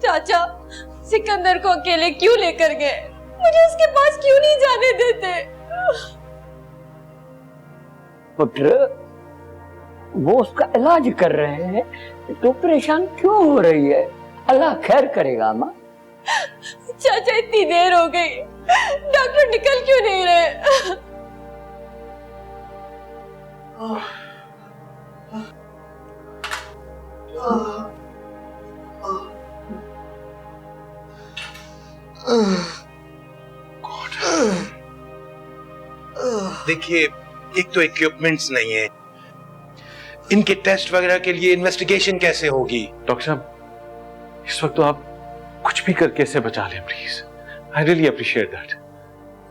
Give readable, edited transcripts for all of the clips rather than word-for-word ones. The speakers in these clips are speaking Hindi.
चाचा सिकंदर को अकेले क्यों लेकर गए? मुझे उसके पास क्यों नहीं जाने देते? पुत्र, वो उसका इलाज कर रहे हैं, तो परेशान क्यों हो रही है? अल्लाह खैर करेगा माँ। चाचा इतनी देर हो गई, डॉक्टर निकल क्यों नहीं रहे? देखिए, एक तो इक्विपमेंट्स नहीं है, इनके टेस्ट वगैरह के लिए इन्वेस्टिगेशन कैसे होगी? डॉक्टर साहब, इस वक्त तो आप कुछ भी करके इसे बचा लें please. I really appreciate that.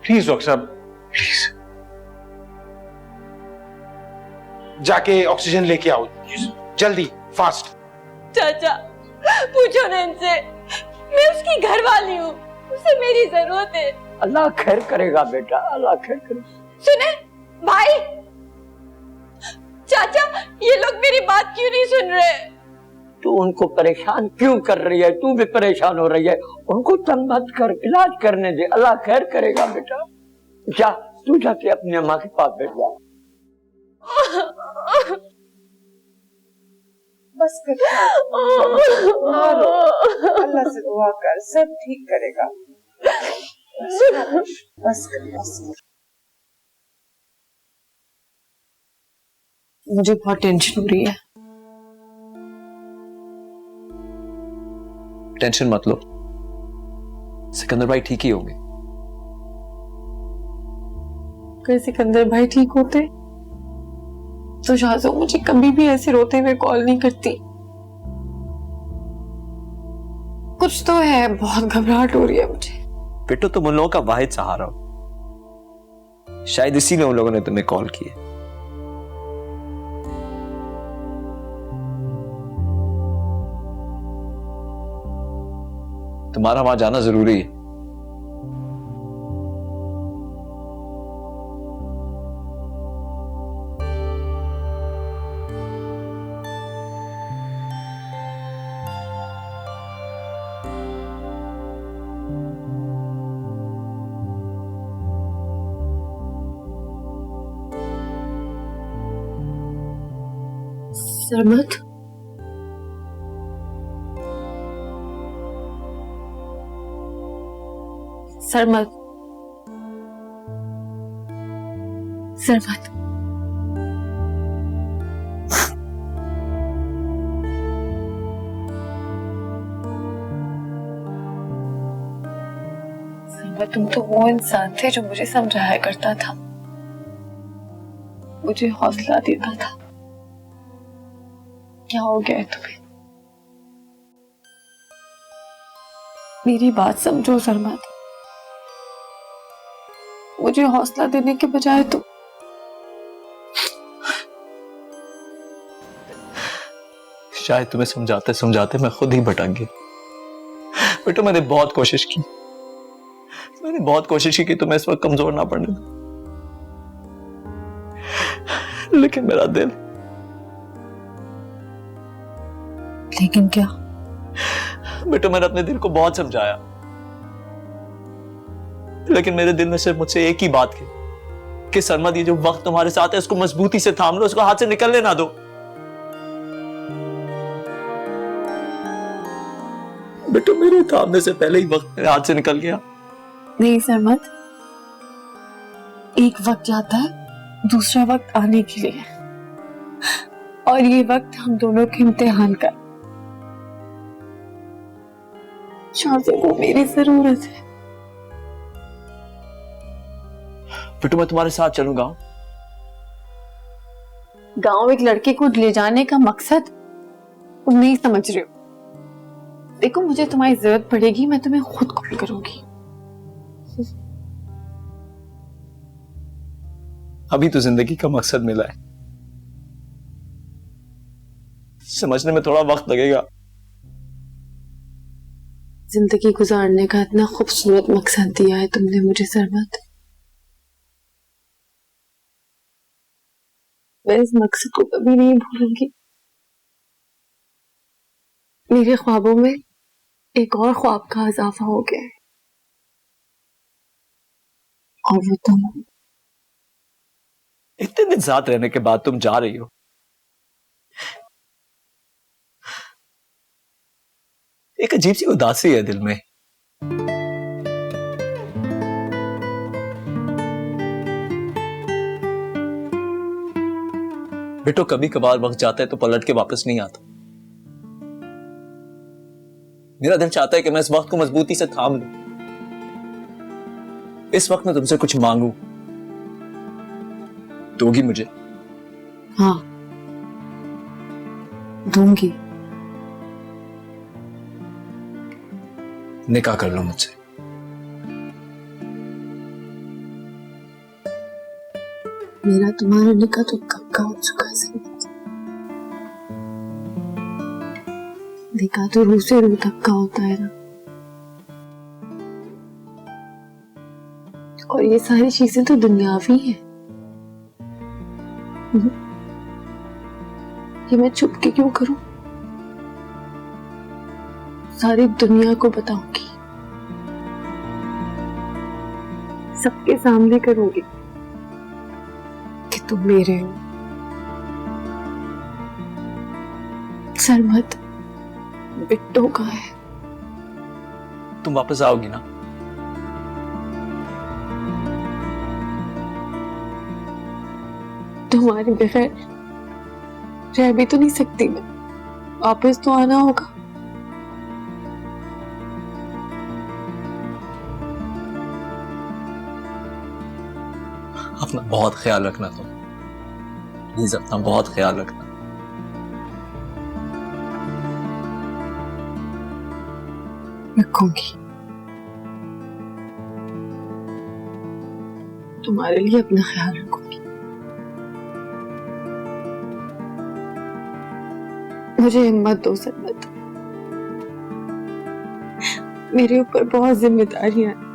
Please doctor साहब, प्लीज। जाके ऑक्सीजन लेके आओ जल्दी, फास्ट। चाचा पूछो ना इनसे, मैं उसकी घरवाली हूँ, उसे मेरी जरूरत है। अल्लाह खैर करेगा बेटा, अल्लाह खैर करेगा। सुने भाई, चाचा ये लोग मेरी बात क्यों नहीं सुन रहे? तू उनको परेशान क्यों कर रही है? तू भी परेशान हो रही है, उनको तंग मत कर, इलाज करने दे, अल्लाह खैर करेगा बेटा। जा, तू जाके अपनी अम्मा के पास बैठ जा। बस कर, अल्लाह से दुआ कर, सब ठीक करेगा। बस कर, बस कर। मुझे बहुत टेंशन हो रही है। टेंशन मत लो, सिकंदर भाई ठीक ही होंगे। अगर सिकंदर भाई ठीक होते तो शाहज़ो मुझे कभी भी ऐसे रोते हुए कॉल नहीं करती। कुछ तो है, बहुत घबराहट हो रही है मुझे। बेटो, तुम उन लोगों का वाहिद सहारा हो, शायद इसीलिए उन लोगों ने तुम्हें कॉल किया। तुम्हारा वहां जाना जरूरी है। सरमत, सरमत, सरमत, सरमत, तुम तो वो इंसान थे जो मुझे समझाया करता था, मुझे हौसला देता था। क्या हो गया है तुम्हें? मेरी बात समझो सरमत, मुझे हौसला देने के बजाय तुम शायद तुम्हें समझाते समझाते मैं खुद ही भटक गया। बेटा, मैंने बहुत कोशिश की, मैंने बहुत कोशिश की कि तुम्हें इस वक्त कमजोर ना पड़ने दो, लेकिन मेरा दिल। लेकिन क्या? बेटा, मैंने अपने दिल को बहुत समझाया, लेकिन मेरे दिल में सिर्फ मुझसे एक ही बात की कि सरमद, ये जो वक्त तुम्हारे साथ है उसको मजबूती से थाम लो, उसको हाथ से निकलने ना दो। बेटा, मेरे थामने से पहले ही वक्त मेरे हाथ से निकल गया। नहीं सरमत, एक वक्त जाता है दूसरा वक्त आने के लिए, और ये वक्त हम दोनों के इम्तिहान का। शाज़ो को मेरी जरूरत है। बेटा, मैं तुम्हारे साथ चलूंगा। गांव एक लड़के को ले जाने का मकसद तुम नहीं समझ रहे हो। देखो, मुझे तुम्हारी जरूरत पड़ेगी, मैं तुम्हें खुद कॉल करूंगी। अभी तो जिंदगी का मकसद मिला है, समझने में थोड़ा वक्त लगेगा। जिंदगी गुजारने का इतना खूबसूरत मकसद दिया है तुमने मुझे सरमत, मैं इस मकसद को कभी नहीं भूलूंगी। मेरे ख्वाबों में एक और ख्वाब का इजाफा हो गया है, और वो तुम। इतने दिन साथ रहने के बाद तुम जा रही हो। एक अजीब सी उदासी है दिल में। बेटो, कभी कभार वक्त जाता है तो पलट के वापस नहीं आता। मेरा दिल चाहता है कि मैं इस वक्त को मजबूती से थाम लूं। इस वक्त मैं तुमसे कुछ मांगू, दोगी मुझे? हाँ, दूंगी। निकाह कर लो मुझसे। मेरा तुम्हारा निकाह तो कब का हो चुका है सईद। निकाह तो रूह से रूह तक का होता है ना, और ये सारी चीजें तो दुनियावी हैं। ये मैं छुप के क्यों करूं? सारी दुनिया को बताऊंगी, सबके सामने करूंगी कि तुम मेरे हो। सरमत बिट्टो का है। तुम वापस आओगी ना? तुम्हारे बगैर रह भी तो नहीं सकती मैं, वापस तो आना होगा। अपना बहुत ख्याल रखना तुम, प्लीज अपना बहुत ख्याल रखना। रखूंगी, तुम्हारे लिए अपना ख्याल रखूंगी। मुझे हिम्मत दो सरमत, मेरे ऊपर बहुत जिम्मेदारियां हैं।